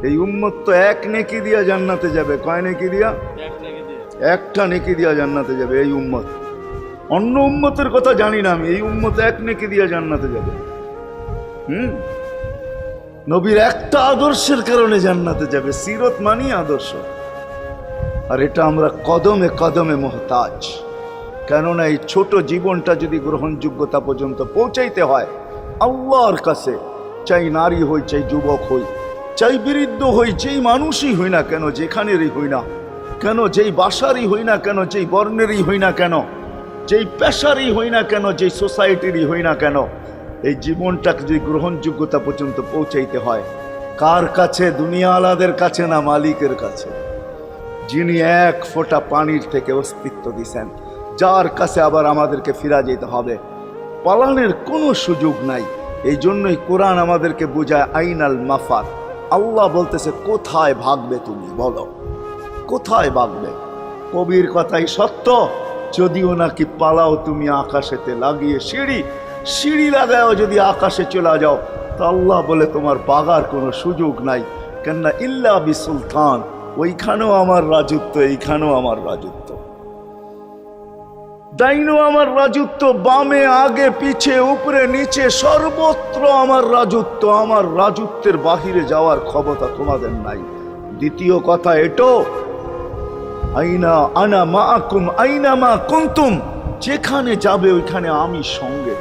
এই উম্মত তো এক নেকি দিয়া জান্নাতে যাবে। কয় নেকি দিয়া? একটা নেকি দিয়া জান্নাতে যাবে এই উম্মত। অন্য উম্মতের কথা জানি না আমি, এই উম্মত এক নেকি দিয়া জান্নাতে যাবে। নবীর একটা আদর্শের কারণে জান্নাতে যাবে। সিরত মানি আদর্শ। আর এটা আমরা কদমে কদমে মুহতাজ। কেননা এই ছোট জীবনটা যদি গ্রহণযোগ্যতা পর্যন্ত পৌঁছাইতে হয় আল্লাহর কাছে, চাই নারী হই, চাই যুবক হই, চাই বৃদ্ধ হই, যেই মানুষই হই না কেন, যেখানেরই হই না কেন, যেই বাসারই হই না কেন, যেই বর্ণেরই হই না কেন, যেই পেশারই হই না কেন, যেই সোসাইটিরই হই না কেন, এই জীবনটাকে যদি গ্রহণযোগ্যতা পর্যন্ত পৌঁছাইতে হয় কার কাছে? দুনিয়া আলাদের কাছে না, মালিকের কাছে, যিনি এক ফোঁটা পানির থেকে অস্তিত্ব দিছেন, যার কাছে আবার আমাদেরকে ফিরা যেতে হবে। পালানের কোনো সুযোগ নাই। এই জন্যই কোরআন আমাদেরকে বোঝায় আইনাল মাফার। আল্লাহ বলতেছে কোথায় ভাগবে তুমি, বলো কোথায় ভাগবে? কবির কথাই সত্য, যদিও নাকি পালাও তুমি আকাশেতে লাগিয়ে সিঁড়ি, সিঁড়ি লাগাও যদি আকাশে চলে যাও, তো আল্লাহ বলে তোমার পাগার কোনো সুযোগ নাই। কেননা ইল্লা বি সুলতান, ওইখানেও আমার রাজত্ব, এইখানেও আমার রাজত্ব, ডাইনো আমার রাজত্ব, বামে আগে পিছে উপরে নিচে সর্বত্র আমার রাজত্ব। আমার রাজত্বের বাহিরে যাওয়ার ক্ষমতা তোমাদের নাই। দ্বিতীয় কথা এটো, আইনা আনা মাআকুম আইনা মা কুনতুম, যেখানে যাবে ওইখানে আমি সঙ্গে।